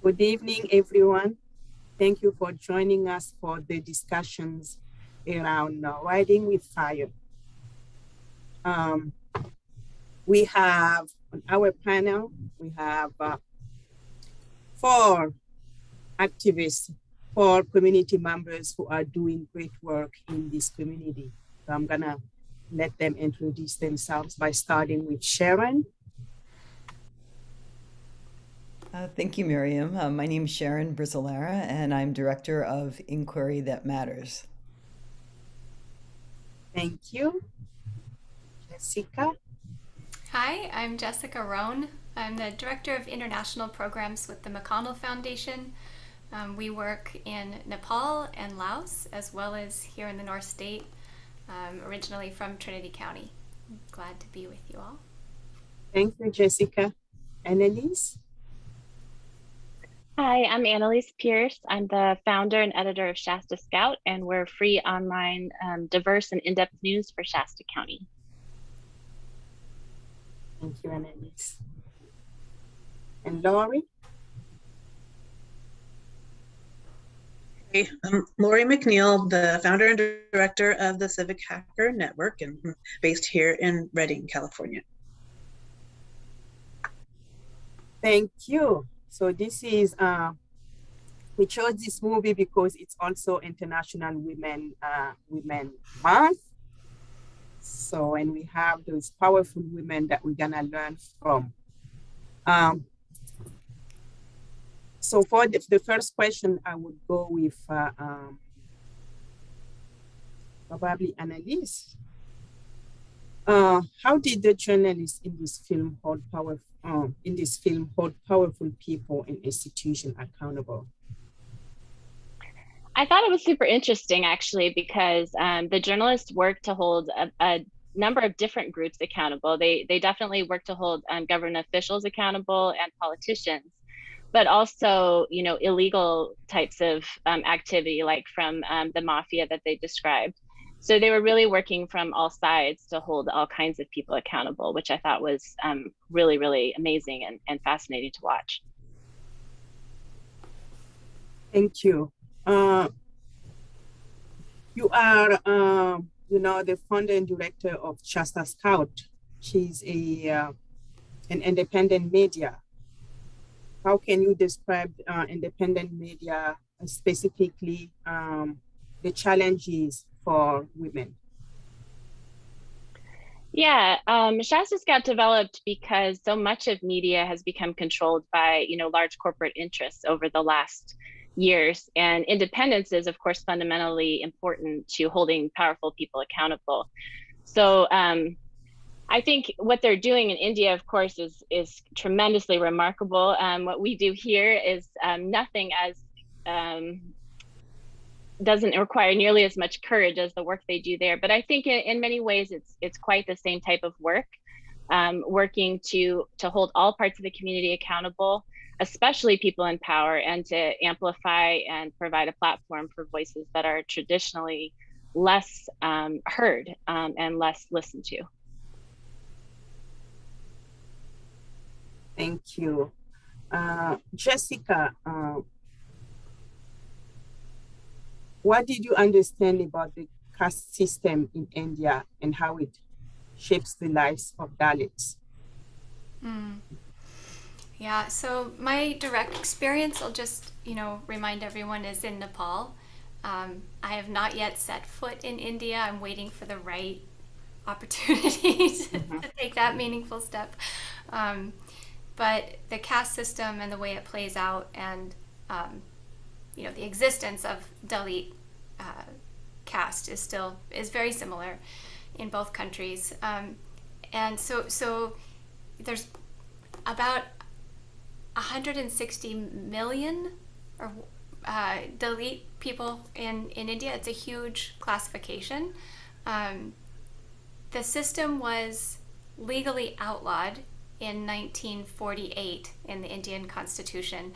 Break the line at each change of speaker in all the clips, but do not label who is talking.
Good evening, everyone. Thank you for joining us for the discussions around Riding with Fire. We have on our panel, we have 4 activists, 4 community members who are doing great work in this community. So I'm gonna let them introduce themselves by starting with Sharon.
Thank you, Miriam. My name is Sharon Brazilera, and I'm Director of Inquiry That Matters.
Thank you. Jessica.
Hi, I'm Jessica Rohn. I'm the Director of International Programs with the Mcconnell Foundation. We work in Nepal and Laos, as well as here in the North State, originally from Trinity County. I'm glad to be with you all.
Thank you, Jessica. Annalise.
Hi, I'm Annalise Pierce. I'm the founder and editor of Shasta Scout, and we're free online, diverse and in-depth news for Shasta County.
Thank you, Annalise. And Laurie?
Hey, I'm Laurie Mcneil, the founder and director of the Civic Hacker Network, and based here in Redding, California.
Thank you. So this is, we chose this movie because it's also International Women Month. So, and we have those powerful women that we're gonna learn from. So for the first question, I would go with probably Annalise. How did the journalists in this film hold powerful people and institutions accountable?
I thought it was super interesting, actually, because the journalists worked to hold a number of different groups accountable. They definitely worked to hold government officials accountable and politicians, but also, illegal types of activity, like from the mafia that they described. So they were really working from all sides to hold all kinds of people accountable, which I thought was really, really amazing and fascinating to watch.
Thank you. You are, the founder and director of Shasta Scout. She's an independent media. How can you describe independent media, specifically the challenges for women?
Yeah, Shasta Scout developed because so much of media has become controlled by, large corporate interests over the last years, and independence is, of course, fundamentally important to holding powerful people accountable. So I think what they're doing in India, of course, is tremendously remarkable. What we do here is nothing as doesn't require nearly as much courage as the work they do there. But I think in many ways it's quite the same type of work, working to hold all parts of the community accountable, especially people in power, and to amplify and provide a platform for voices that are traditionally less heard and less listened to.
Thank you. Jessica, what did you understand about the caste system in India and how it shapes the lives of Dalits?
Yeah, so my direct experience, I'll just, remind everyone, is in Nepal. I have not yet set foot in India. I'm waiting for the right opportunity to take that meaningful step. But the caste system and the way it plays out, and the existence of Dalit caste is very similar in both countries, and so there's about 160 million Dalit people in India. It's a huge classification. The system was legally outlawed in 1948 in the Indian Constitution,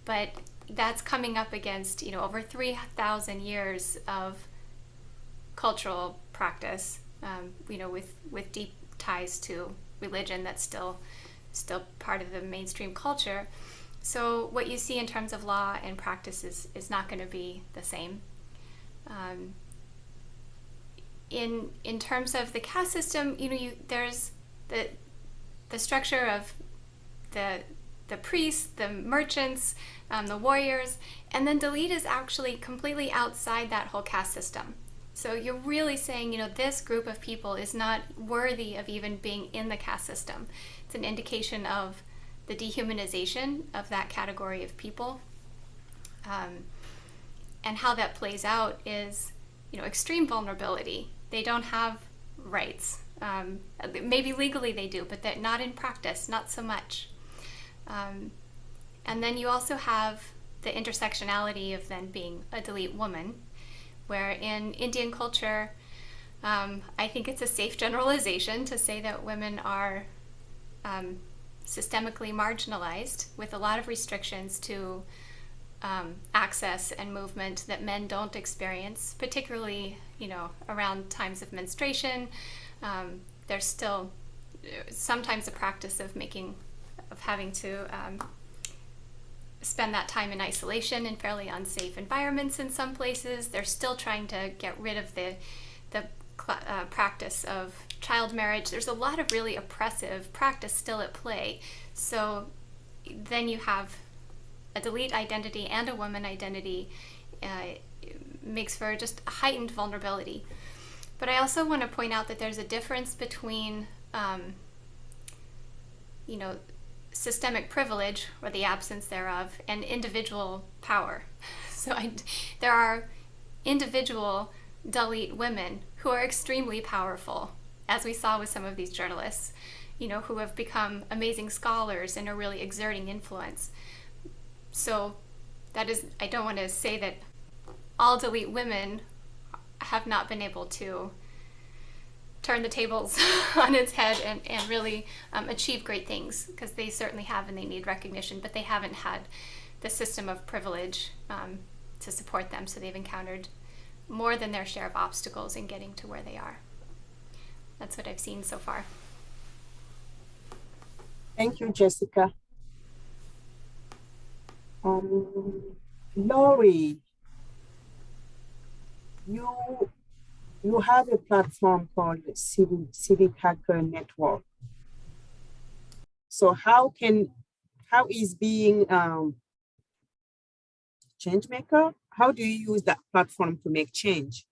but that's coming up against over 3,000 years of cultural practice, with deep ties to religion that's still part of the mainstream culture. So what you see in terms of law and practice is not going to be the same. Um, in terms of the caste system, there's the structure of the priests, the merchants, the warriors, and then Dalit is actually completely outside that whole caste system. So you're really saying, this group of people is not worthy of even being in the caste system. It's an indication of the dehumanization of that category of people. And how that plays out is, extreme vulnerability. They don't have rights. Maybe legally they do, but not in practice, not so much. And then you also have the intersectionality of then being a Dalit woman, where in Indian culture, I think it's a safe generalization to say that women are systemically marginalized with a lot of restrictions to access and movement that men don't experience, particularly, around times of menstruation. There's still sometimes a practice of having to spend that time in isolation in fairly unsafe environments in some places. They're still trying to get rid of the practice of child marriage. There's a lot of really oppressive practice still at play. So then you have a Dalit identity and a woman identity makes for just a heightened vulnerability. But I also want to point out that there's a difference between systemic privilege, or the absence thereof, and individual power. So there are individual Dalit women who are extremely powerful, as we saw with some of these journalists, who have become amazing scholars and are really exerting influence. So I don't want to say that all Dalit women have not been able to turn the tables on its head and really achieve great things, because they certainly have, and they need recognition, but they haven't had the system of privilege to support them, so they've encountered more than their share of obstacles in getting to where they are. That's what I've seen so far.
Thank you, Jessica. Laurie, you have a platform called Civic Hacker Network. So how is being change maker? How do you use that platform to make change?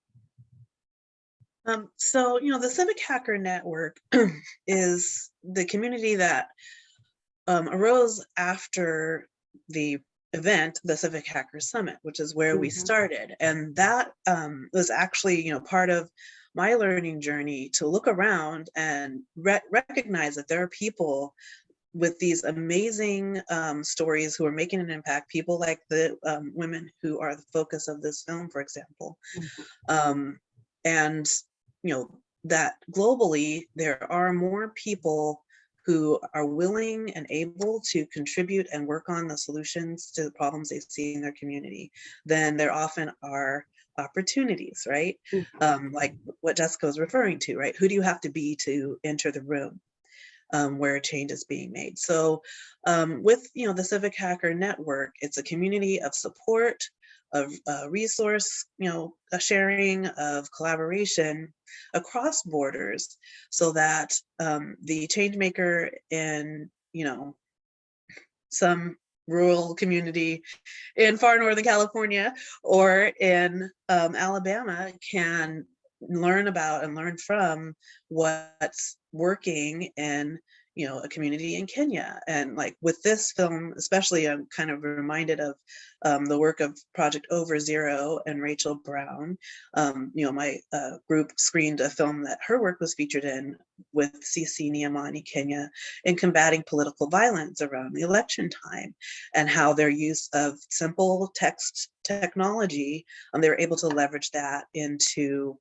So, the Civic Hacker Network is the community that arose after the event, the Civic Hacker Summit, which is where we started. And that was actually, part of my learning journey, to look around and recognize that there are people with these amazing stories who are making an impact, people like the women who are the focus of this film, for example. And, that globally, there are more people who are willing and able to contribute and work on the solutions to the problems they see in their community than there often are opportunities, right? Like what Jessica was referring to, right? Who do you have to be to enter the room where change is being made? So with, the Civic Hacker Network, it's a community of support, of resource, a sharing, of collaboration across borders, so that the change maker in, some rural community in far northern California or in Alabama can learn about and learn from what's working in a community in Kenya. And like with this film especially, I'm kind of reminded of the work of Project Over Zero and Rachel Brown. My group screened a film that her work was featured in with CC Niamani Kenya in combating political violence around the election time, and how their use of simple text technology, they were able to leverage that into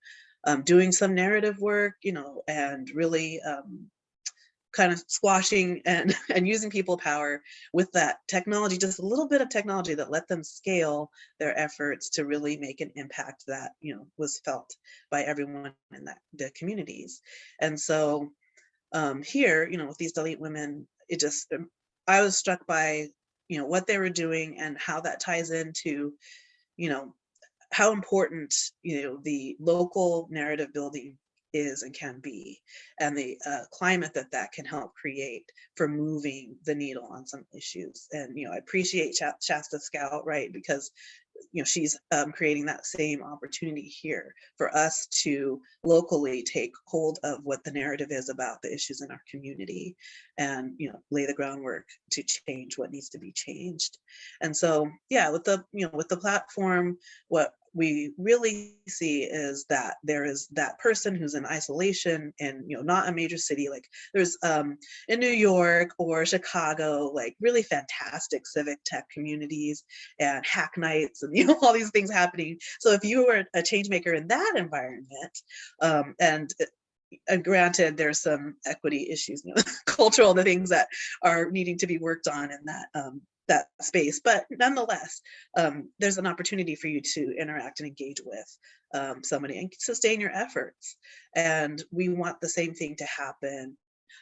doing some narrative work, and really kind of squashing and using people power with that technology, just a little bit of technology that let them scale their efforts to really make an impact that was felt by everyone in the communities. And so here, with these Dalit women, I was struck by what they were doing and how that ties into, you know, how important, the local narrative building is and can be, and the climate that that can help create for moving the needle on some issues. And, I appreciate Shasta Scout, right? Because she's creating that same opportunity here for us to locally take hold of what the narrative is about the issues in our community, and lay the groundwork to change what needs to be changed. And so, yeah, with the platform, what we really see is that there is that person who's in isolation and not a major city. Like there's in New York or Chicago, like really fantastic civic tech communities and hack nights and all these things happening. So if you were a change maker in that environment, and granted there's some equity issues, cultural, the things that are needing to be worked on in that space, but nonetheless, there's an opportunity for you to interact and engage with somebody and sustain your efforts. And we want the same thing to happen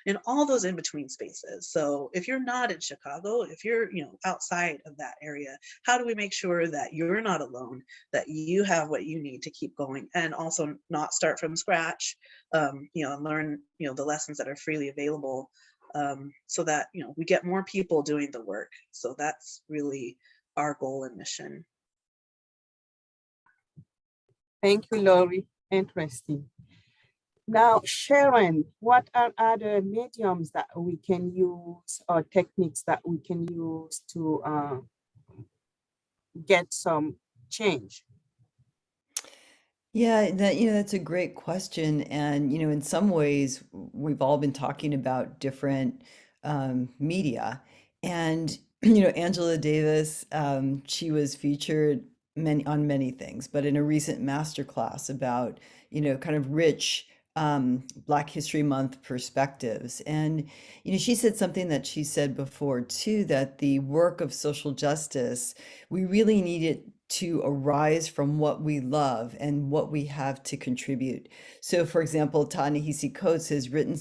in all those in between spaces. So if you're not in Chicago, if you're outside of that area, how do we make sure that you're not alone, that you have what you need to keep going, and also not start from scratch, and learn the lessons that are freely available, so that we get more people doing the work. So that's really our goal and mission.
Thank you, Laurie. Interesting. Now, Sharon, what are other mediums that we can use or techniques that we can use to get some change?
Yeah, that's a great question. And, in some ways, we've all been talking about different media. And, Angela Davis, she was featured on many things, but in a recent masterclass about, kind of rich Black History Month perspectives. And, she said something that she said before too, that the work of social justice, we really need it to arise from what we love and what we have to contribute. So, for example, Ta-Nehisi Coates has written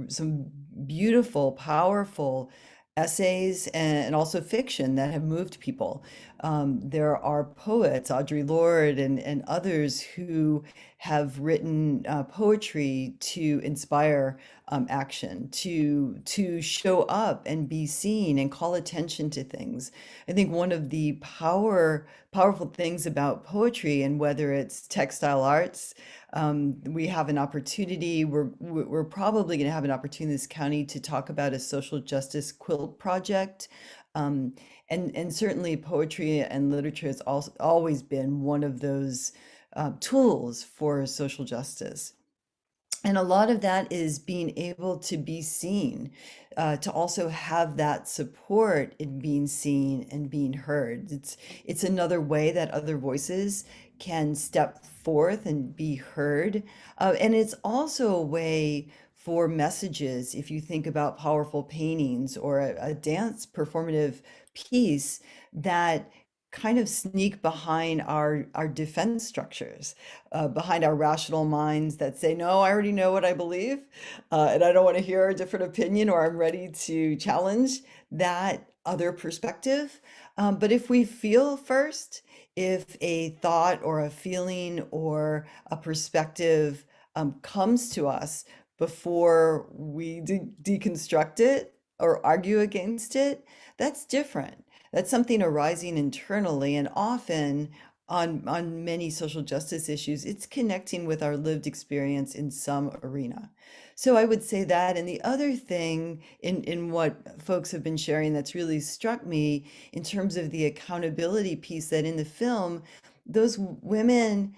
some beautiful, powerful essays and also fiction that have moved people. There are poets, Audre Lorde and others, who have written poetry to inspire action, to show up and be seen and call attention to things. I think one of the powerful things about poetry, and whether it's textile arts, we have an opportunity. We're probably going to have an opportunity in this county to talk about a social justice quilt project. And certainly poetry and literature has always been one of those tools for social justice. And a lot of that is being able to be seen, to also have that support in being seen and being heard. It's another way that other voices can step forth and be heard. And it's also a way for messages, if you think about powerful paintings or a dance performative piece, that kind of sneak behind our defense structures, behind our rational minds that say, no, I already know what I believe, and I don't want to hear a different opinion, or I'm ready to challenge that other perspective. But if we feel first, if a thought or a feeling or a perspective comes to us before we deconstruct it or argue against it, that's different. That's something arising internally, and often on many social justice issues, it's connecting with our lived experience in some arena. So I would say that. And the other thing in what folks have been sharing that's really struck me in terms of the accountability piece, that in the film, those women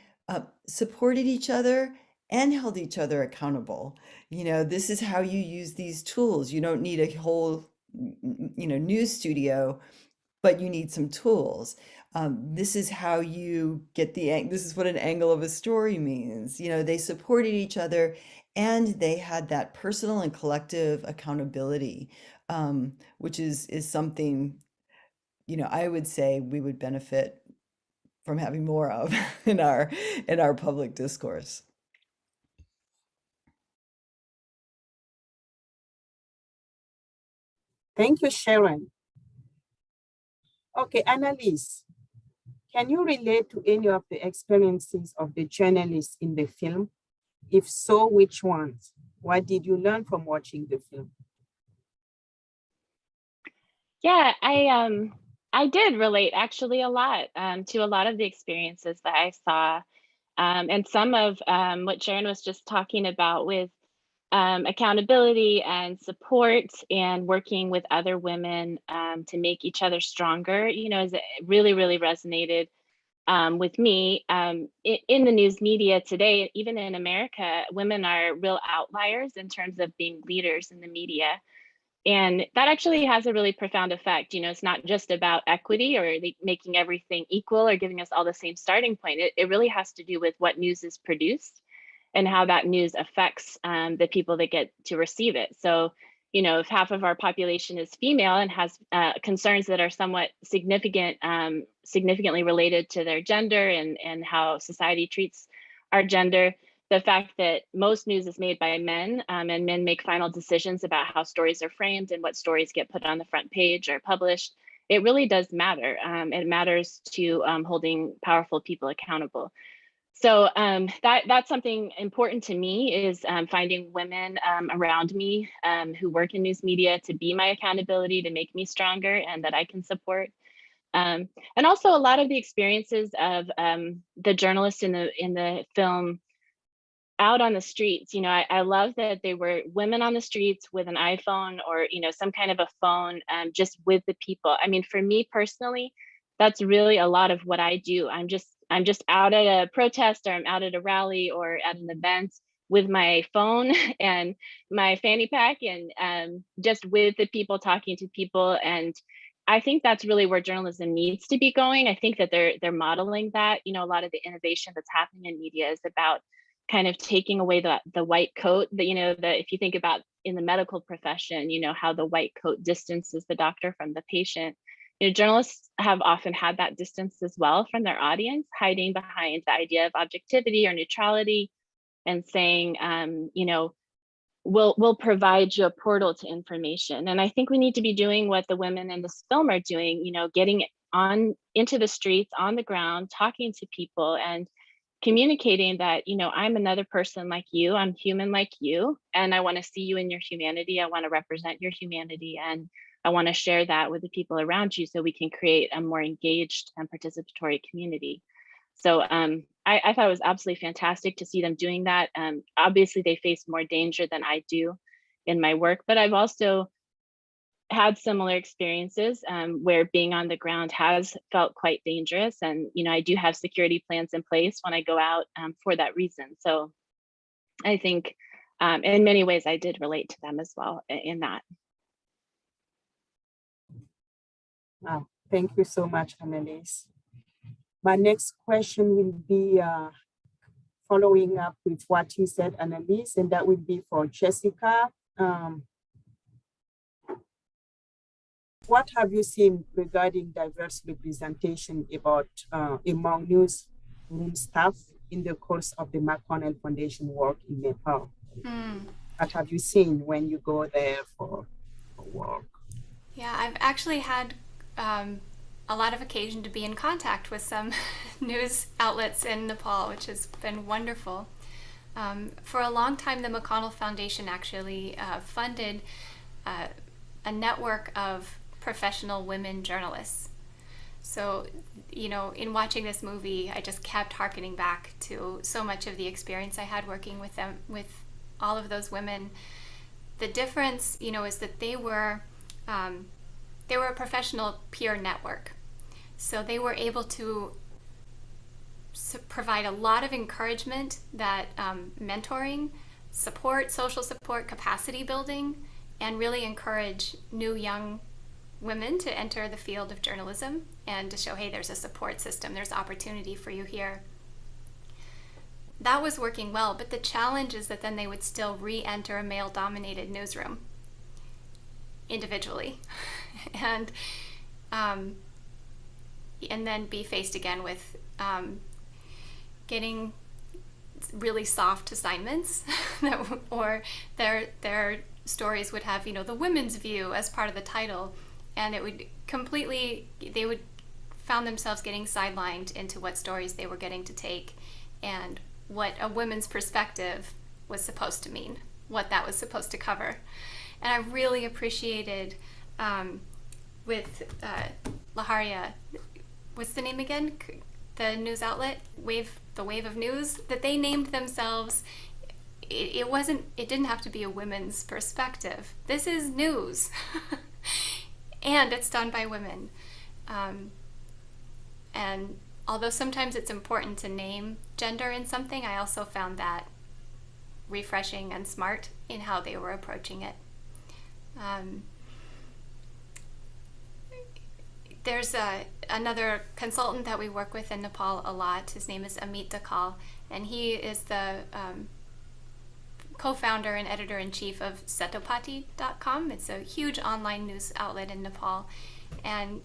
supported each other and held each other accountable. This is how you use these tools. You don't need a whole, news studio, but you need some tools. This is how you get this is what an angle of a story means. They supported each other, and they had that personal and collective accountability, which is something, I would say we would benefit from having more of in our public discourse.
Thank you, Sharon. Okay, Annalise, can you relate to any of the experiences of the journalists in the film? If so, which ones? What did you learn from watching the film?
Yeah, I did relate actually a lot to a lot of the experiences that I saw, and some of what Sharon was just talking about with accountability and support and working with other women to make each other stronger. It really, really resonated with me. In the news media today, even in America, women are real outliers in terms of being leaders in the media. And that actually has a really profound effect. It's not just about equity or making everything equal or giving us all the same starting point. It really has to do with what news is produced and how that news affects the people that get to receive it. So, if half of our population is female and has concerns that are somewhat significantly related to their gender and how society treats our gender, the fact that most news is made by men and men make final decisions about how stories are framed and what stories get put on the front page or published, it really does matter. It matters to holding powerful people accountable. So that's something important to me is finding women around me who work in news media to be my accountability, to make me stronger and that I can support. And also a lot of the experiences of the journalists in the film out on the streets. I love that they were women on the streets with an iPhone or, some kind of a phone, just with the people. I mean, for me personally, that's really a lot of what I do. I'm just out at a protest or I'm out at a rally or at an event with my phone and my fanny pack and just with the people, talking to people. And I think that's really where journalism needs to be going. I think that they're modeling that. A lot of the innovation that's happening in media is about kind of taking away the white coat that, that if you think about in the medical profession, how the white coat distances the doctor from the patient. Journalists have often had that distance as well from their audience, hiding behind the idea of objectivity or neutrality and saying, we'll provide you a portal to information. And I think we need to be doing what the women in this film are doing, getting on into the streets, on the ground, talking to people and communicating that, I'm another person like you, I'm human like you, and I want to see you in your humanity. I want to represent your humanity, and I want to share that with the people around you so we can create a more engaged and participatory community. So I thought it was absolutely fantastic to see them doing that. Obviously, they face more danger than I do in my work, but I've also had similar experiences where being on the ground has felt quite dangerous. And, I do have security plans in place when I go out for that reason. So I think in many ways, I did relate to them as well in that.
Wow, thank you so much, Annalise. My next question will be following up with what you said, Annalise, and that will be for Jessica. What have you seen regarding diverse representation among newsroom staff in the course of the Mcconnell Foundation work in Nepal? What have you seen when you go there for work?
Yeah, I've actually had a lot of occasion to be in contact with some news outlets in Nepal, which has been wonderful. For a long time, the Mcconnell Foundation actually funded a network of professional women journalists. So, in watching this movie, I just kept harkening back to so much of the experience I had working with them, with all of those women. The difference, is that they were a professional peer network. So they were able to provide a lot of encouragement, that mentoring, support, social support, capacity building, and really encourage new young women to enter the field of journalism and to show, hey, there's a support system, there's opportunity for you here. That was working well, but the challenge is that then they would still re-enter a male-dominated newsroom individually, and then be faced again with getting really soft assignments, or their stories would have, the women's view as part of the title, and it would completely, they would found themselves getting sidelined into what stories they were getting to take and what a women's perspective was supposed to mean, what that was supposed to cover. And I really appreciated with Laharia, what's the name again? The news outlet, the Wave of News, that they named themselves. It didn't have to be a women's perspective. This is news. And it's done by women. And although sometimes it's important to name gender in something, I also found that refreshing and smart in how they were approaching it. There's another consultant that we work with in Nepal a lot. His name is Amit Dakal, and he is the co-founder and editor-in-chief of Setopati.com. It's a huge online news outlet in Nepal. And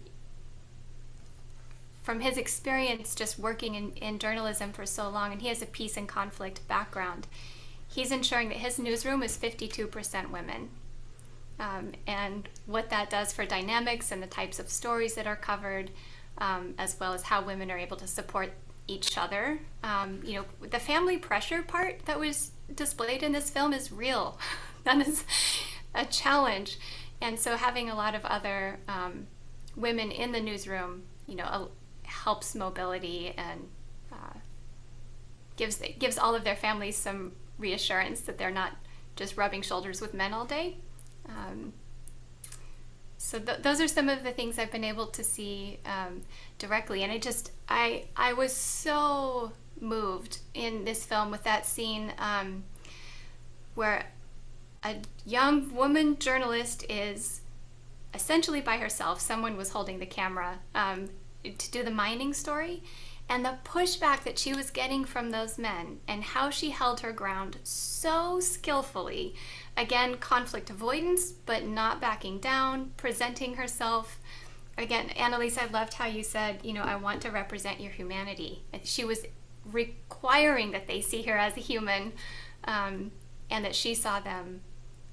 from his experience just working in journalism for so long, and he has a peace and conflict background, he's ensuring that his newsroom is 52% women. And what that does for dynamics and the types of stories that are covered, as well as how women are able to support each other. The family pressure part that was displayed in this film is real. That is a challenge. And so having a lot of other women in the newsroom, helps mobility and gives all of their families some reassurance that they're not just rubbing shoulders with men all day. So those are some of the things I've been able to see directly, and I was so moved in this film with that scene where a young woman journalist is essentially by herself. Someone was holding the camera to do the mining story, and the pushback that she was getting from those men and how she held her ground so skillfully. Again, conflict avoidance, but not backing down, presenting herself. Again, Annalise, I loved how you said, I want to represent your humanity. She was requiring that they see her as a human, and that she saw them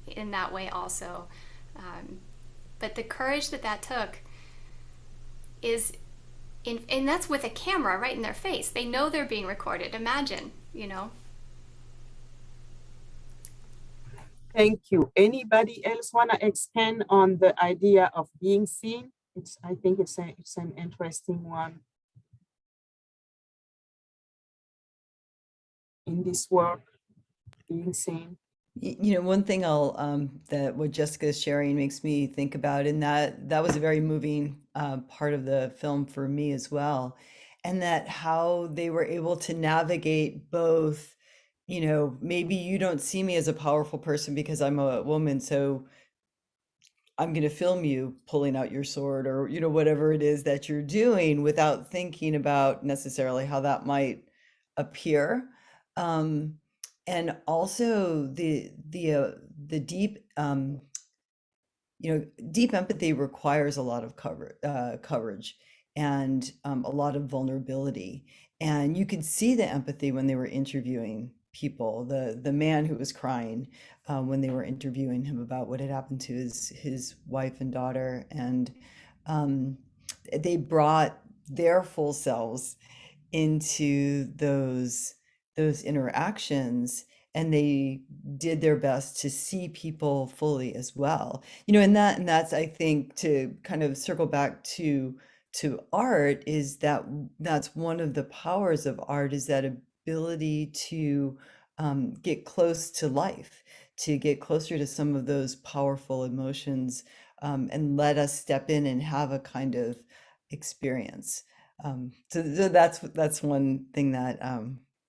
in that way also. But the courage that took is, and that's with a camera right in their face. They know they're being recorded. Imagine,
Thank you. Anybody else want to expand on the idea of being seen? I think it's an interesting one in this work, being seen.
One thing that what Jessica is sharing makes me think about, and that was a very moving part of the film for me as well, and that how they were able to navigate both, maybe you don't see me as a powerful person because I'm a woman, so I'm going to film you pulling out your sword or, whatever it is that you're doing without thinking about necessarily how that might appear. And also the deep, deep empathy requires a lot of coverage and a lot of vulnerability. And you could see the empathy when they were interviewing people. The man who was crying when they were interviewing him about what had happened to his wife and daughter, and they brought their full selves into those interactions, and they did their best to see people fully as well. And that's, I think, to kind of circle back to art, is that's one of the powers of art, is that ability to get close to life, to get closer to some of those powerful emotions, and let us step in and have a kind of experience. So that's one thing that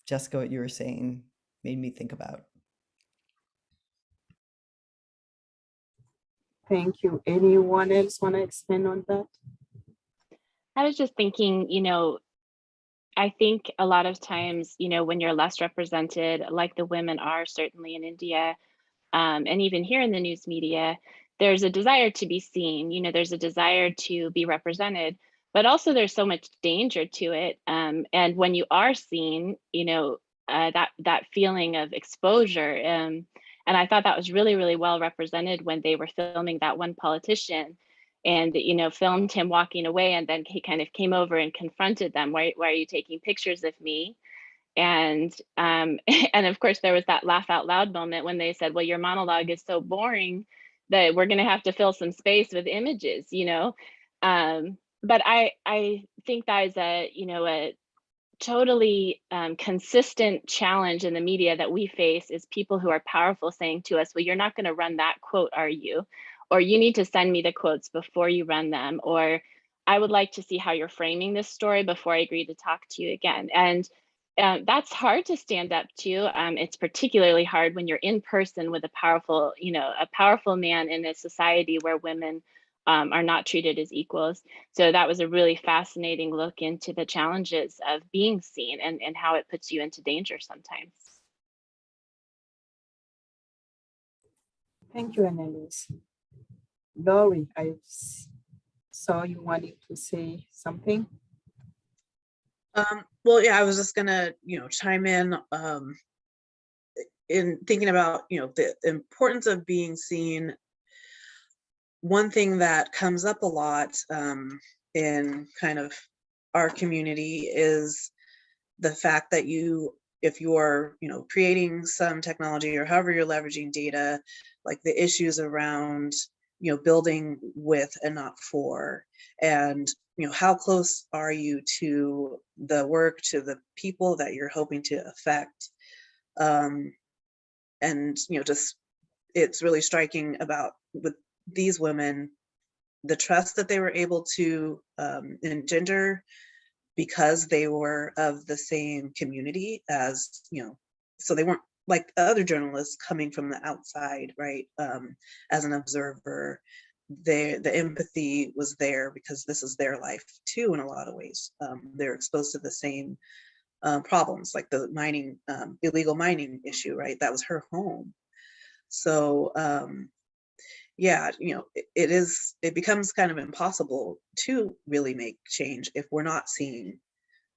Jessica, what you were saying made me think about.
Thank you. Anyone else want to expand on that?
I was just thinking, I think a lot of times, when you're less represented, like the women are certainly in India, and even here in the news media, there's a desire to be seen, there's a desire to be represented, but also there's so much danger to it. And when you are seen, that feeling of exposure. And I thought that was really, really well represented when they were filming that one politician. and filmed him walking away, and then he kind of came over and confronted them. Why are you taking pictures of me? And and of course there was that laugh out loud moment when they said, well, your monologue is so boring that we're going to have to fill some space with images. But I think that is a totally consistent challenge in the media that we face, is people who are powerful saying to us, well, you're not going to run that quote, are you? Or you need to send me the quotes before you run them. Or I would like to see how you're framing this story before I agree to talk to you again. And that's hard to stand up to. It's particularly hard when you're in person with a powerful man in a society where women are not treated as equals. So that was a really fascinating look into the challenges of being seen, and how it puts you into danger sometimes.
Thank you, Annalise. Laurie, I saw you wanting to say something.
Well, yeah, I was just gonna, chime in thinking about, the importance of being seen. One thing that comes up a lot in kind of our community is the fact that if you're, creating some technology, or however you're leveraging data, like the issues around, building with and not for, and, how close are you to the work, to the people that you're hoping to affect. And, just, it's really striking about with these women, the trust that they were able to engender, because they were of the same community as, so they weren't like other journalists coming from the outside, right? As an observer, the empathy was there because this is their life too, in a lot of ways. They're exposed to the same problems, like the illegal mining issue, right? That was her home. So yeah, it becomes kind of impossible to really make change if we're not seeing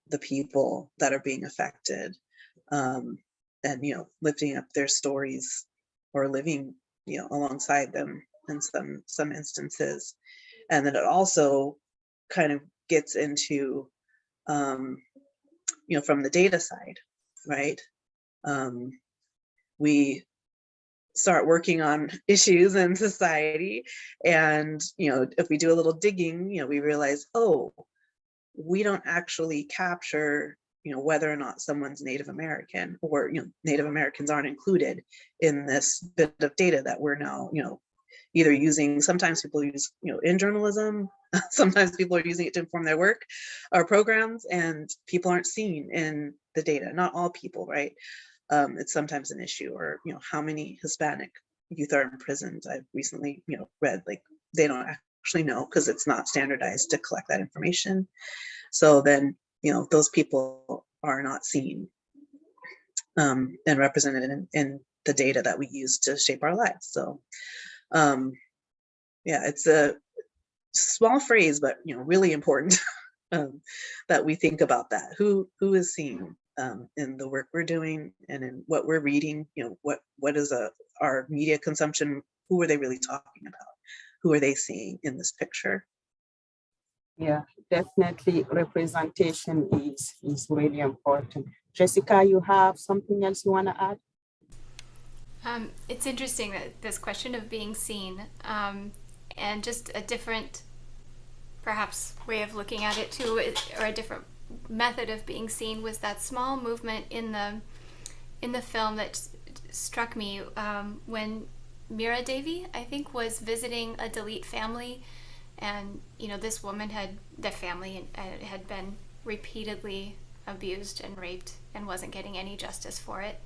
the people that are being affected, and lifting up their stories, or living alongside them in some instances. And then it also kind of gets into from the data side, right? We start working on issues in society, and if we do a little digging, we realize, oh, we don't actually capture whether or not someone's Native American, or Native Americans aren't included in this bit of data that we're now either using. Sometimes people use in journalism, sometimes people are using it to inform their work or programs, and people aren't seen in the data. Not all people, right? It's sometimes an issue. Or how many Hispanic youth are imprisoned. I've recently read, like, they don't actually know, because it's not standardized to collect that information. So then those people are not seen and represented in the data that we use to shape our lives. So yeah, it's a small phrase, but really important that we think about that. Who is seen in the work we're doing, and in what we're reading? What is our media consumption? Who are they really talking about? Who are they seeing in this picture?
Yeah, definitely representation is really important. Jessica, you have something else you want to add?
It's interesting that this question of being seen, and just a different, perhaps, way of looking at it too, or a different method of being seen, was that small movement in the film that struck me when Mira Devi, I think, was visiting a Dalit family, and this woman the family had been repeatedly abused and raped and wasn't getting any justice for it.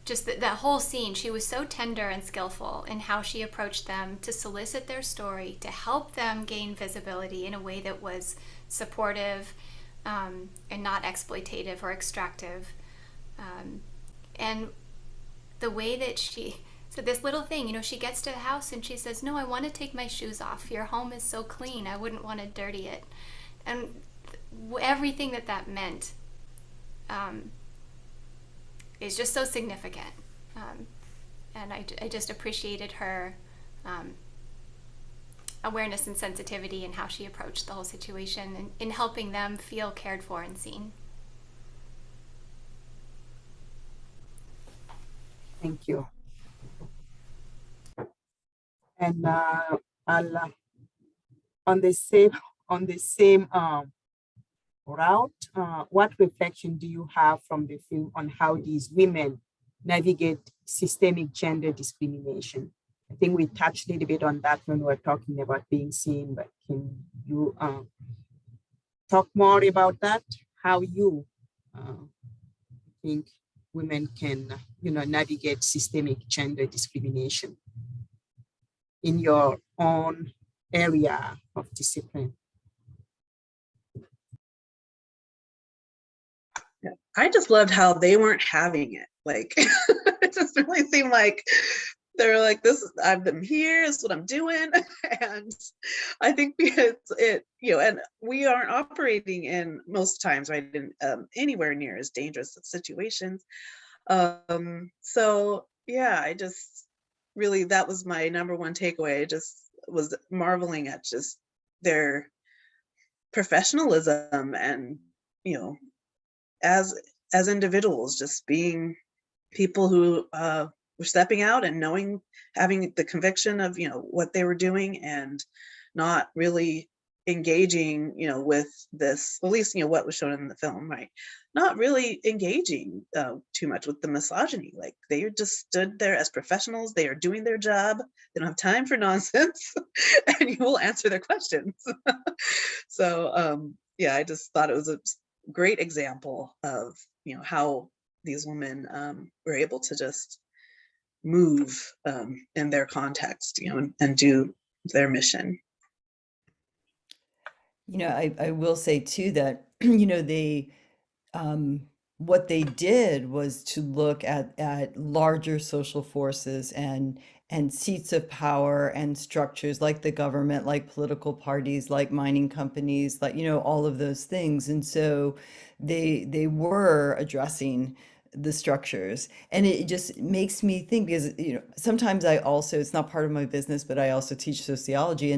Just that whole scene, she was so tender and skillful in how she approached them to solicit their story, to help them gain visibility in a way that was supportive, and not exploitative or extractive. And the way that so this little thing, she gets to the house and she says, no, I want to take my shoes off. Your home is so clean. I wouldn't want to dirty it. And everything that meant is just so significant. And I just appreciated her um, awareness and sensitivity in how she approached the whole situation and in helping them feel cared for and seen.
Thank you. And I'll, on the same on the same route, what reflection do you have from the film on how these women navigate systemic gender discrimination? I think we touched a little bit on that when we were talking about being seen, but can you talk more about that? How you think women can, navigate systemic gender discrimination in your own area of discipline?
Yeah. I just loved how they weren't having it. Like, it just really seemed like they're like, I'm here, this is what I'm doing. And I think because and we aren't operating in most times, right, in anywhere near as dangerous of situations. So yeah, I just really, that was my number one takeaway. I just was marveling at just their professionalism and, as individuals, just being people who were stepping out and having the conviction of what they were doing, and not really engaging with this, at least what was shown in the film, right, not really engaging too much with the misogyny. Like, they just stood there as professionals. They are doing their job. They don't have time for nonsense. And you will answer their questions. So yeah, I just thought it was a great example of how these women were able to just move in their context, and do their mission.
I will say too that, they, um, what they did was to look at larger social forces and seats of power and structures like the government, like political parties, like mining companies, like, all of those things. And so they were addressing the structures. And it just makes me think, because, sometimes I also, it's not part of my business, but I also teach sociology.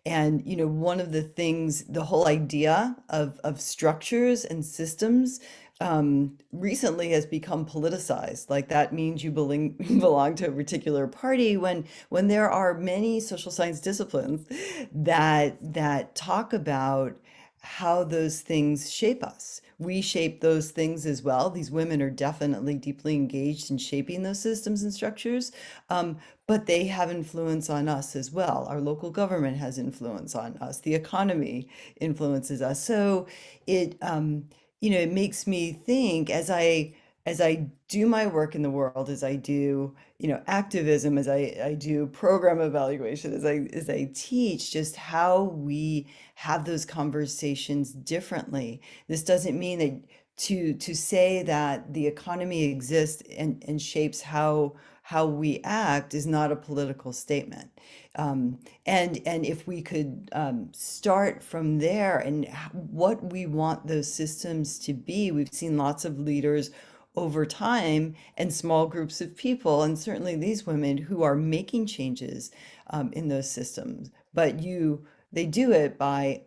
And one of the things, the whole idea of structures and systems recently has become politicized. Like, that means you belong to a particular party, when there are many social science disciplines that talk about how those things shape us. We shape those things as well. These women are definitely deeply engaged in shaping those systems and structures, but they have influence on us as well. Our local government has influence on us. The economy influences us. So it makes me think, as I do my work in the world, as I do, activism, as I do program evaluation, as I teach, just how we have those conversations differently. This doesn't mean that to say that the economy exists and shapes how we act is not a political statement. And if we could start from there, and what we want those systems to be. We've seen lots of leaders over time and small groups of people, and certainly these women who are making changes in those systems. But they do it by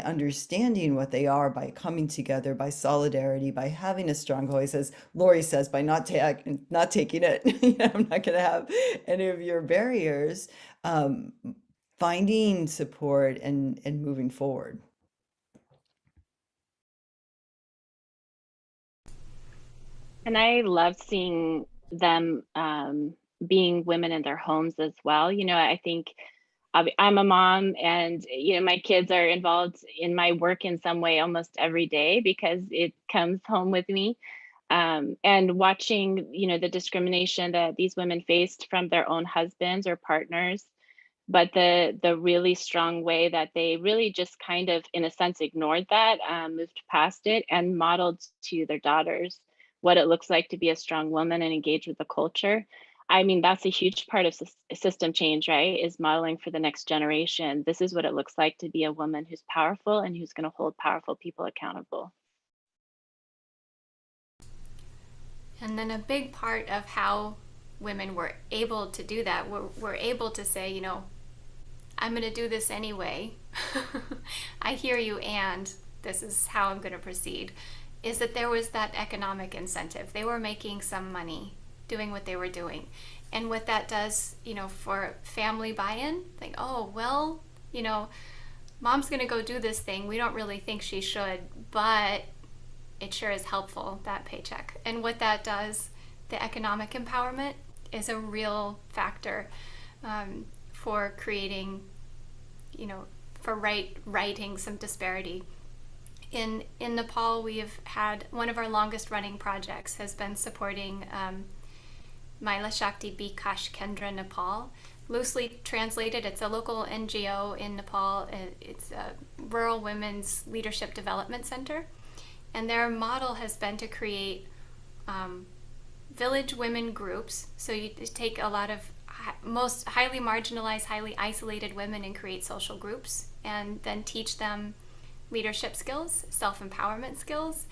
understanding what they are, by coming together, by solidarity, by having a strong voice, as Laurie says, by not taking it. I'm not going to have any of your barriers. Um, Finding support and moving forward.
And I loved seeing them being women in their homes as well. I think I'm a mom, and my kids are involved in my work in some way almost every day because it comes home with me. And watching, the discrimination that these women faced from their own husbands or partners, but the really strong way that they really just kind of, in a sense, ignored that, moved past it, and modeled to their daughters what it looks like to be a strong woman and engage with the culture. I mean, that's a huge part of system change, right? Is modeling for the next generation. This is what it looks like to be a woman who's powerful and who's going to hold powerful people accountable.
And then a big part of how women were able to do that, were able to say, you know, I'm going to do this anyway. I hear you, and this is how I'm going to proceed. Is that there was that economic incentive. They were making some money doing what they were doing. And what that does, you know, for family buy-in, like, oh, well, you know, mom's going to go do this thing. We don't really think she should, but it sure is helpful, that paycheck. And what that does, the economic empowerment, is a real factor for creating, you know, for righting some disparity. In Nepal, we have had one of our longest running projects has been supporting Mahila Shakti Bikash Kendra Nepal. Loosely translated, it's a local NGO in Nepal. It's a rural women's leadership development center. And their model has been to create village women groups. So you take a lot of most highly marginalized, highly isolated women and create social groups, and then teach them leadership skills, self-empowerment skills,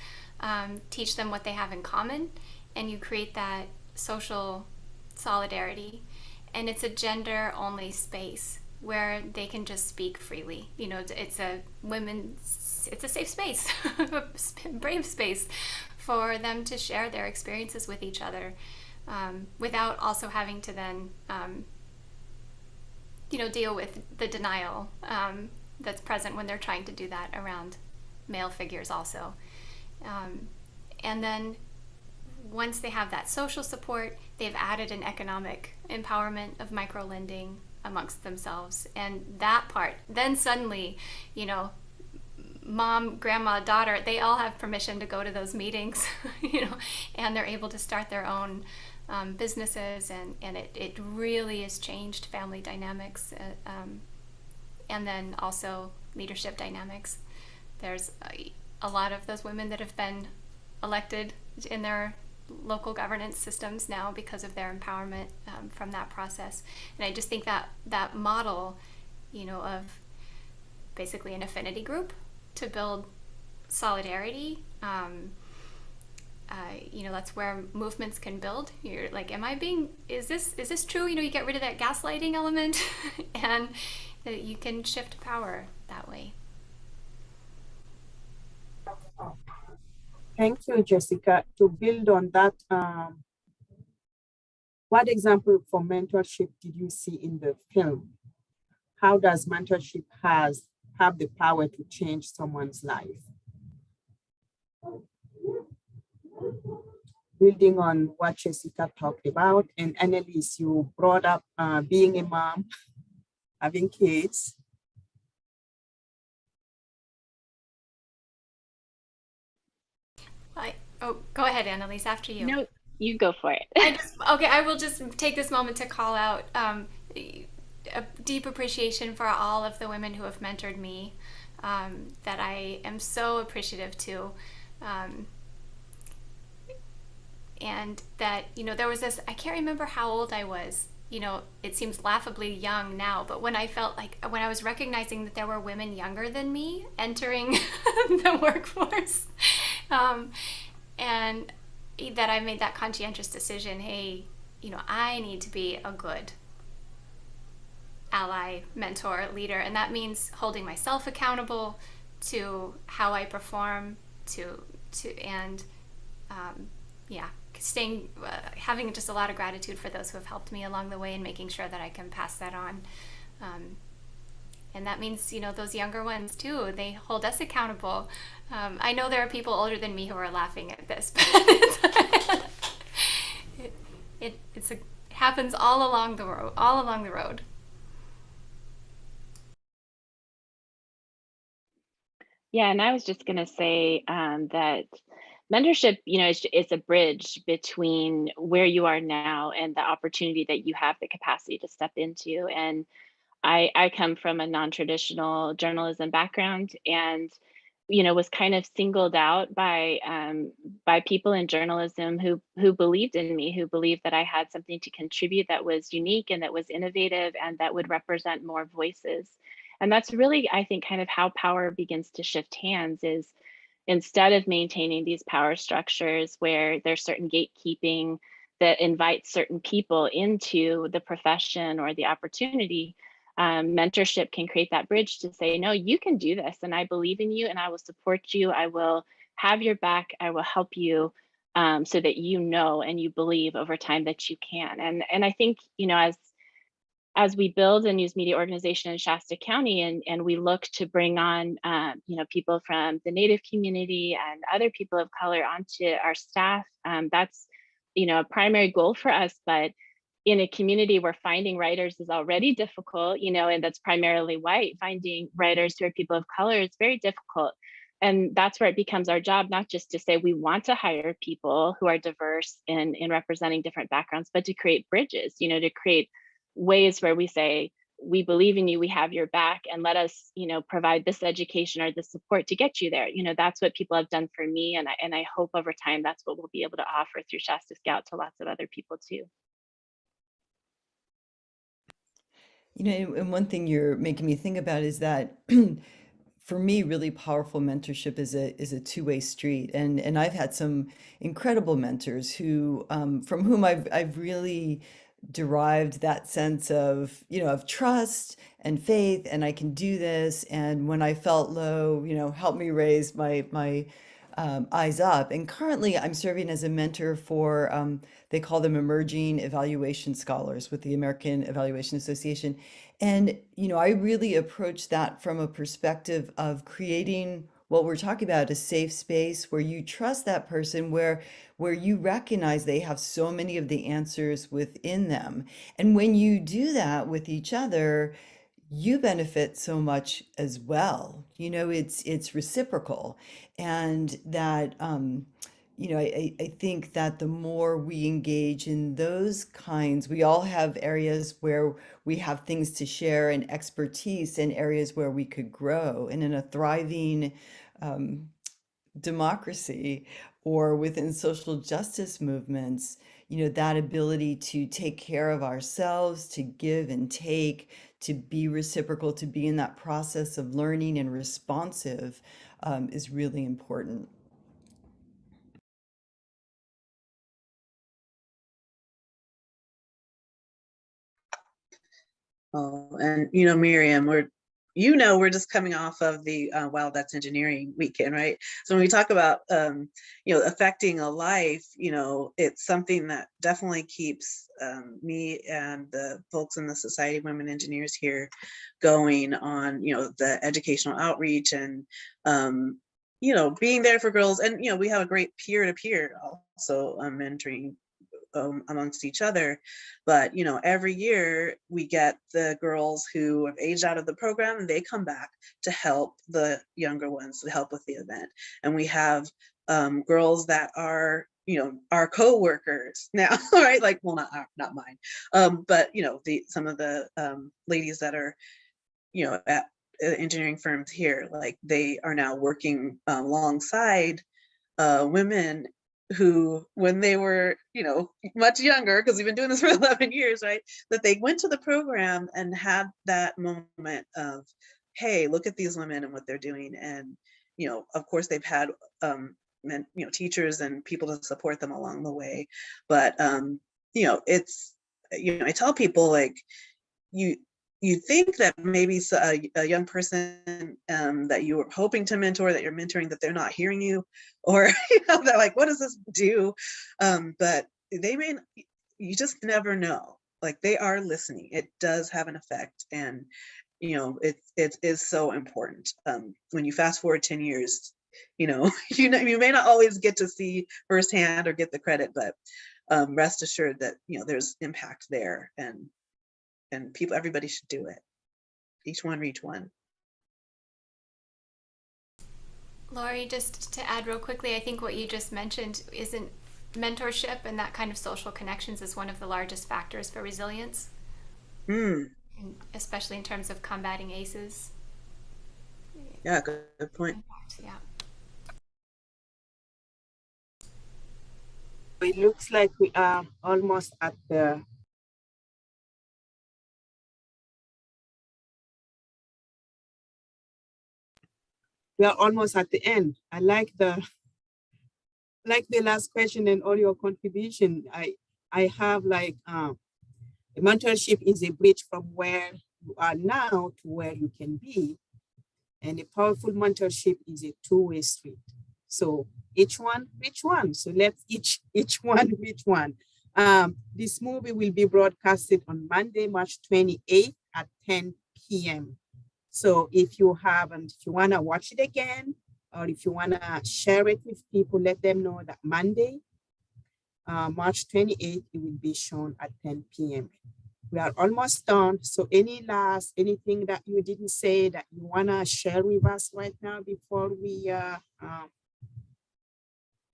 teach them what they have in common, and you create that social solidarity. And it's a gender-only space where they can just speak freely. You know, it's a safe space, a brave space for them to share their experiences with each other, without also having to then, you know, deal with the denial that's present when they're trying to do that around male figures also. And then once they have that social support, they've added an economic empowerment of micro-lending amongst themselves. And that part, then suddenly, you know, mom, grandma, daughter, they all have permission to go to those meetings, you know, and they're able to start their own businesses, and it really has changed family dynamics, and then also leadership dynamics. There's a lot of those women that have been elected in their local governance systems now because of their empowerment from that process. And I just think that that model, you know, of basically an affinity group to build solidarity, you know, that's where movements can build. You're like, is this true? You know, you get rid of that gaslighting element and you can shift power that way.
Thank you, Jessica. To build on that, what example for mentorship did you see in the film? How does mentorship have the power to change someone's life? Building on what Jessica talked about, and Annalise, you brought up being a mom, having kids.
Go ahead, Annalise, after you.
No, you go for it.
I will just take this moment to call out a deep appreciation for all of the women who have mentored me, that I am so appreciative to. And that, you know, there was this, I can't remember how old I was. You know, it seems laughably young now, but when I felt like, when I was recognizing that there were women younger than me entering the workforce, and that I made that conscientious decision, hey, you know, I need to be a good ally, mentor, leader, and that means holding myself accountable to how I perform, staying, having just a lot of gratitude for those who have helped me along the way and making sure that I can pass that on. And that means, you know, those younger ones too, they hold us accountable. I know there are people older than me who are laughing at this, but it happens all along the road.
Yeah, and I was just going to say that mentorship, you know, it's a bridge between where you are now and the opportunity that you have the capacity to step into. And I come from a non-traditional journalism background, and you know, was kind of singled out by people in journalism who believed in me, who believed that I had something to contribute that was unique and that was innovative and that would represent more voices. And that's really, I think, kind of how power begins to shift hands, is instead of maintaining these power structures where there's certain gatekeeping that invites certain people into the profession or the opportunity, mentorship can create that bridge to say, no, you can do this, and I believe in you, and I will support you. I will have your back. I will help you, so that you know and you believe over time that you can. And I think, you know, as we build a news media organization in Shasta County, and we look to bring on, you know, people from the Native community and other people of color onto our staff, that's, you know, a primary goal for us. But in a community where finding writers is already difficult, you know, and that's primarily white, finding writers who are people of color is very difficult. And that's where it becomes our job, not just to say we want to hire people who are diverse in representing different backgrounds, but to create bridges, you know, to create ways where we say, we believe in you, we have your back, and let us, you know, provide this education or this support to get you there. You know, that's what people have done for me. And I hope over time, that's what we'll be able to offer through Shasta Scout to lots of other people too.
You know, and one thing you're making me think about is that for me, really powerful mentorship is a two-way street. And I've had some incredible mentors who from whom I've really derived that sense of, you know, of trust and faith, and I can do this. And when I felt low, you know, help me raise my eyes up. And currently, I'm serving as a mentor for, they call them emerging evaluation scholars with the American Evaluation Association. And, you know, I really approach that from a perspective of creating what we're talking about, a safe space where you trust that person, where you recognize they have so many of the answers within them. And when you do that with each other, you benefit so much as well. You know, it's reciprocal. And that you know, I think that the more we engage in those kinds, we all have areas where we have things to share and expertise, and areas where we could grow. And in a thriving democracy or within social justice movements, you know, that ability to take care of ourselves, to give and take, to be reciprocal, to be in that process of learning and responsive, is really important.
Oh, and you know, Miriam, we're just coming off of the Wow, That's Engineering weekend, right? So when we talk about you know, affecting a life, you know, it's something that definitely keeps me and the folks in the Society of Women Engineers here going on, you know, the educational outreach and you know, being there for girls. And you know, we have a great peer-to-peer also mentoring amongst each other. But you know, every year we get the girls who have aged out of the program, and they come back to help the younger ones, to help with the event. And we have girls that are, you know, our co-workers now, right? Like, well, not mine, but you know, some of the ladies that are, you know, at engineering firms here, like they are now working alongside women who, when they were, you know, much younger, because we've been doing this for 11 years, right, that they went to the program and had that moment of, hey, look at these women and what they're doing. And you know, of course they've had you know, teachers and people to support them along the way. But you know, it's, you know, I tell people, like, you you think that maybe a young person that you were hoping to mentor, that you're mentoring, that they're not hearing you, or you know, they're like, what does this do? But they may, you just never know. Like, they are listening. It does have an effect. And you know, it is so important. When you fast forward 10 years, you know, you know, you may not always get to see firsthand or get the credit, but rest assured that, you know, there's impact there. And people, everybody should do it. Each one reach one.
Laurie, just to add real quickly, I think what you just mentioned isn't mentorship and that kind of social connections is one of the largest factors for resilience,
Mm,
especially in terms of combating ACEs.
yeah, good point.
Yeah.
It looks like we are almost at the end. I like the last question and all your contribution. I have like the mentorship is a bridge from where you are now to where you can be. And a powerful mentorship is a two-way street. So each one, which one? So let's each one, which one? This movie will be broadcasted on Monday, March 28th at 10 p.m. So if you haven't, if you want to watch it again, or if you want to share it with people, let them know that Monday, March 28th, it will be shown at 10 p.m. We are almost done. So anything that you didn't say that you want to share with us right now before we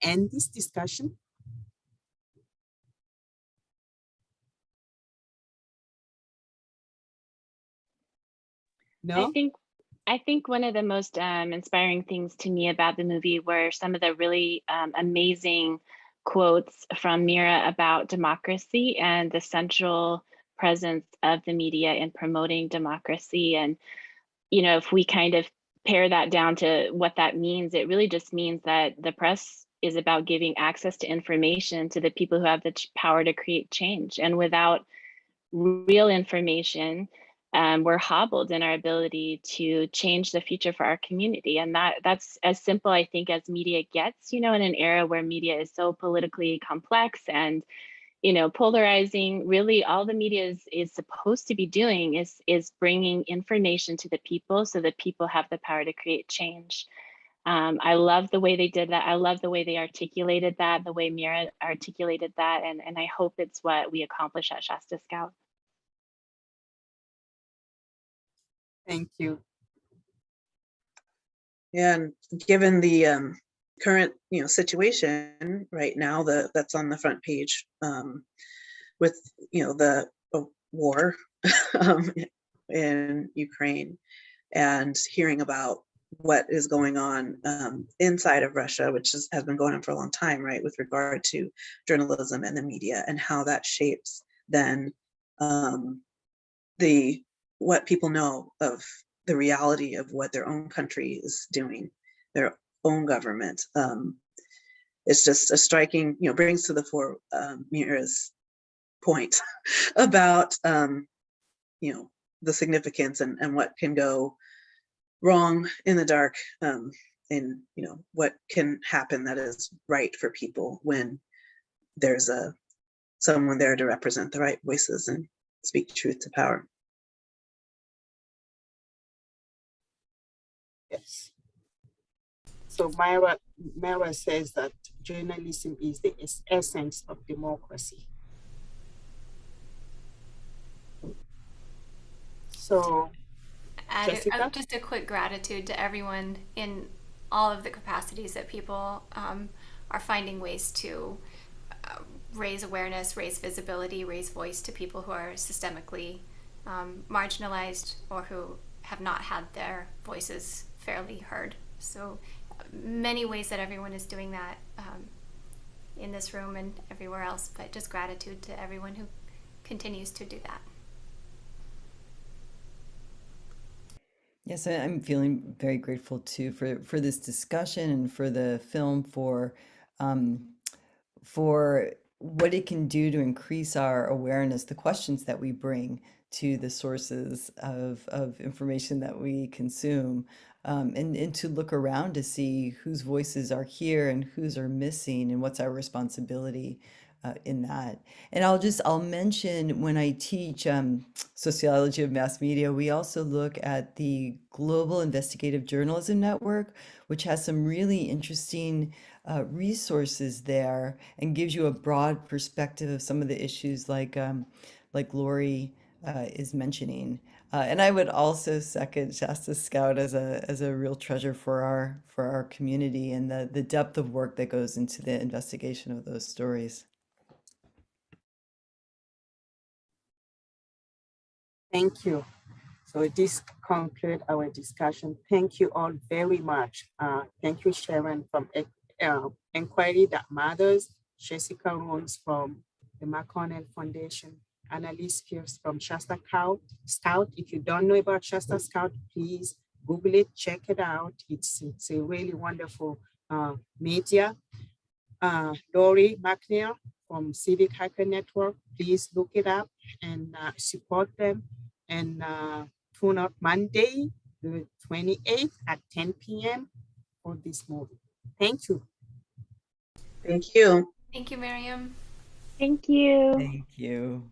end this discussion?
I
No?
think I think one of the most inspiring things to me about the movie were some of the really amazing quotes from Mira about democracy and the central presence of the media in promoting democracy. And, you know, if we kind of pare that down to what that means, it really just means that the press is about giving access to information to the people who have the power to create change. And without real information, we're hobbled in our ability to change the future for our community. And that's as simple, I think, as media gets, you know, in an era where media is so politically complex and, you know, polarizing. Really all the media is supposed to be doing is bringing information to the people so that people have the power to create change. I love the way they did that. I love the way they articulated that, the way Mira articulated that. And I hope it's what we accomplish at Shasta Scout.
Thank you.
Yeah, and given the current, you know, situation right now that's on the front page, with, you know, the war in Ukraine, and hearing about what is going on inside of Russia, which has been going on for a long time, right, with regard to journalism and the media, and how that shapes then the what people know of the reality of what their own country is doing, their own government. It's just a striking, you know, brings to the fore Mira's point about, you know, the significance and what can go wrong in the dark, in, you know, what can happen that is right for people when there's someone there to represent the right voices and speak truth to power.
Yes. So Myra says that journalism is the essence of democracy. So, Jessica?
Just a quick gratitude to everyone in all of the capacities that people are finding ways to raise awareness, raise visibility, raise voice to people who are systemically marginalized or who have not had their voices fairly heard. So many ways that everyone is doing that in this room and everywhere else, but just gratitude to everyone who continues to do that.
Yes, I'm feeling very grateful too for this discussion and for the film for what it can do to increase our awareness, the questions that we bring to the sources of information that we consume, and to look around to see whose voices are here and whose are missing and what's our responsibility in that. And I'll mention when I teach sociology of mass media, we also look at the Global Investigative Journalism Network, which has some really interesting resources there and gives you a broad perspective of some of the issues like Laurie is mentioning. And I would also second Shasta Scout as a real treasure for our community and the depth of work that goes into the investigation of those stories.
Thank you. So this concludes our discussion. Thank you all very much. Thank you, Sharon from Inquiry That Matters, Jessica Rhodes from the Mcconnell Foundation, Annalise Pierce from Shasta Scout. If you don't know about Shasta Scout, please Google it, check it out. It's a really wonderful media. Laurie Mcneil from Civic Hacker Network. Please look it up and support them. And tune out Monday, the 28th at 10 p.m. for this movie. Thank you.
Thank you.
Thank you, Miriam.
Thank you.
Thank you.